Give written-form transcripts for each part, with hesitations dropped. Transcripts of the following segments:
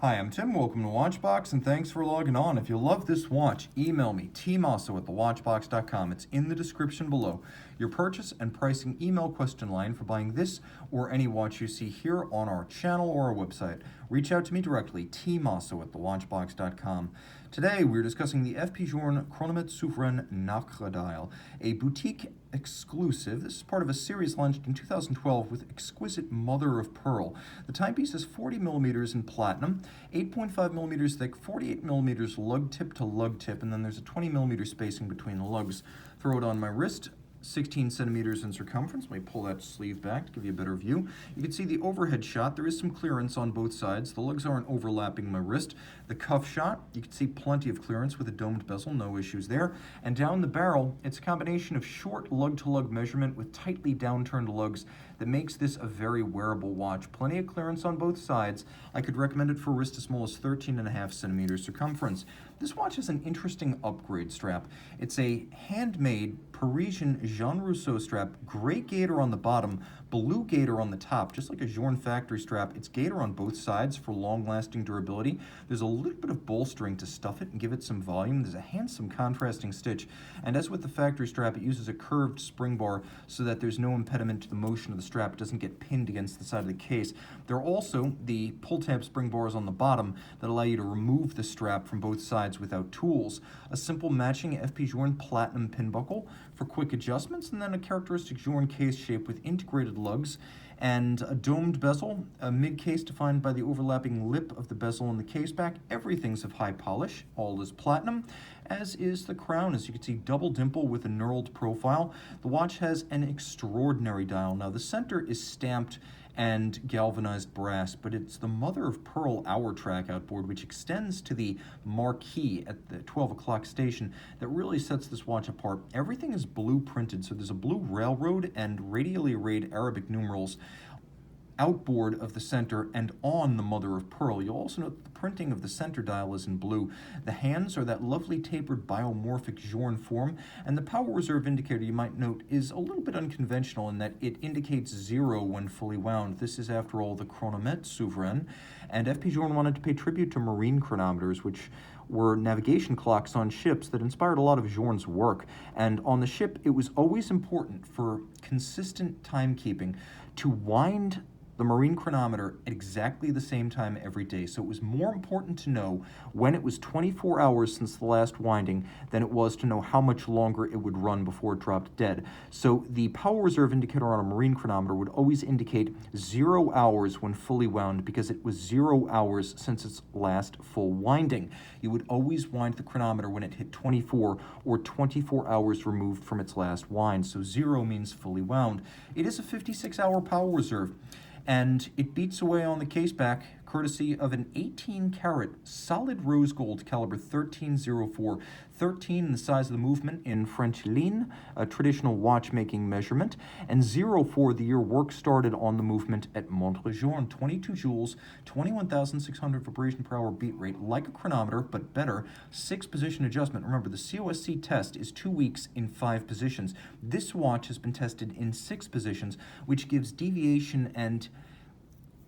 Hi, I'm Tim. Welcome to Watchbox, and thanks for logging on. If you love this watch, email me, tmosso at thewatchbox.com. It's in the description below. Your purchase and pricing email question line for buying this or any watch you see here on our channel or our website. Reach out to me directly, tmosso at thewatchbox.com. Today, we're discussing the FP Journe Chronometre Souverain Nacre dial, a boutique exclusive. This is part of a series launched in 2012 with exquisite mother of pearl. The timepiece is 40 millimeters in platinum, 8.5 millimeters thick, 48 millimeters lug tip to lug tip, and then there's a 20 millimeter spacing between the lugs. Throw it on my wrist. 16 centimeters in circumference. Let me pull that sleeve back to give you a better view. You can see the overhead shot. There is some clearance on both sides. The lugs aren't overlapping my wrist. The cuff shot, you can see plenty of clearance with a domed bezel, no issues there. And down the barrel, it's a combination of short lug-to-lug measurement with tightly downturned lugs that makes this a very wearable watch. Plenty of clearance on both sides. I could recommend it for wrist as small as 13.5 centimeters circumference. This watch has an interesting upgrade strap. It's a handmade Parisian Journe Chronometre strap, gray gator on the bottom, blue gator on the top, just like a Journe factory strap. It's gator on both sides for long-lasting durability. There's a little bit of bolstering to stuff it and give it some volume. There's a handsome contrasting stitch, and as with the factory strap, it uses a curved spring bar so that there's no impediment to the motion of the strap. It doesn't get pinned against the side of the case. There are also the pull-tab spring bars on the bottom that allow you to remove the strap from both sides without tools. A simple matching FP Journe platinum pin buckle for quick adjustments, and then a characteristic Journe case shape with integrated lugs and a domed bezel, a mid-case defined by the overlapping lip of the bezel in the case back. Everything's of high polish, all is platinum, as is the crown. As you can see, double dimple with a knurled profile. The watch has an extraordinary dial. Now, the center is stamped and galvanized brass, but it's the mother of pearl hour track outboard, which extends to the marquee at the 12 o'clock station, that really sets this watch apart. Everything is blue printed, so there's a blue railroad and radially arrayed Arabic numerals outboard of the center and on the mother of pearl. You'll also note that the printing of the center dial is in blue. The hands are that lovely tapered biomorphic Journe form, and the power reserve indicator, you might note, is a little bit unconventional in that it indicates 0 when fully wound. This is, after all, the Chronometre Souverain, and FP Journe wanted to pay tribute to marine chronometers, which were navigation clocks on ships that inspired a lot of Journe's work. And on the ship, it was always important for consistent timekeeping to wind the marine chronometer at exactly the same time every day. So it was more important to know when it was 24 hours since the last winding than it was to know how much longer it would run before it dropped dead. So the power reserve indicator on a marine chronometer would always indicate 0 hours when fully wound, because it was 0 hours since its last full winding. You would always wind the chronometer when it hit 24 or 24 hours removed from its last wind. So 0 means fully wound. It is a 56-hour power reserve, and it beats away on the case back courtesy of an 18-karat solid rose gold caliber 1304, 13 in the size of the movement in French ligne, a traditional watchmaking measurement, and 04 the year work started on the movement at Montrejorn, 22 joules, 21,600 vibration per hour beat rate, like a chronometer, but better, 6-position adjustment. Remember, the COSC test is 2 weeks in 5 positions. This watch has been tested in 6 positions, which gives deviation and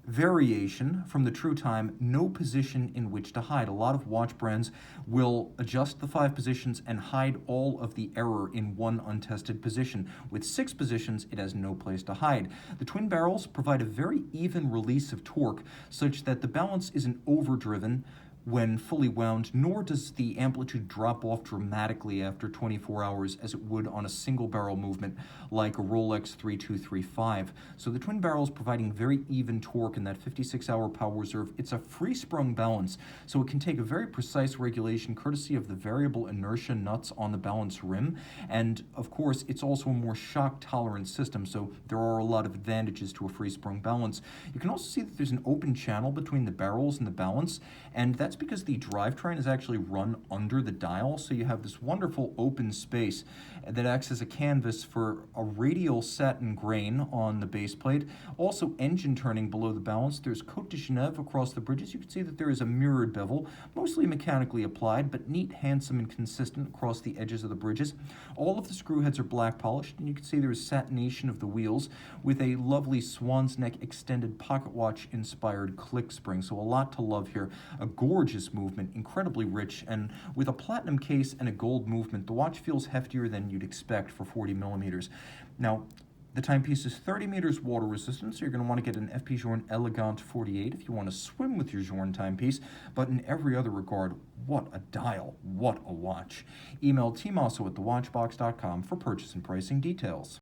variation from the true time, no position in which to hide. A lot of watch brands will adjust the 5 positions and hide all of the error in one untested position. With 6 positions, it has no place to hide. The twin barrels provide a very even release of torque, such that the balance isn't overdriven when fully wound, nor does the amplitude drop off dramatically after 24 hours as it would on a single barrel movement like a Rolex 3235. So the twin barrels providing very even torque in that 56-hour power reserve. It's a free sprung balance, so it can take a very precise regulation courtesy of the variable inertia nuts on the balance rim, and of course it's also a more shock tolerant system, so there are a lot of advantages to a free sprung balance. You can also see that there's an open channel between the barrels and the balance, and that's That's because the drivetrain is actually run under the dial, so you have this wonderful open space that acts as a canvas for a radial satin grain on the base plate. Also, engine turning below the balance. There's Côte de Genève across the bridges. You can see that there is a mirrored bevel, mostly mechanically applied, but neat, handsome, and consistent across the edges of the bridges. All of the screw heads are black polished, and you can see there is satination of the wheels with a lovely swan's neck extended pocket watch inspired click spring. So a lot to love here. A gorgeous movement, incredibly rich, and with a platinum case and a gold movement, the watch feels heftier than you'd expect for 40 millimeters. Now, the timepiece is 30 meters water resistant, so you're going to want to get an FP Journe Elegant 48 if you want to swim with your Journe timepiece. But in every other regard, what a dial, what a watch. Email tmosso@thewatchbox.com for purchase and pricing details.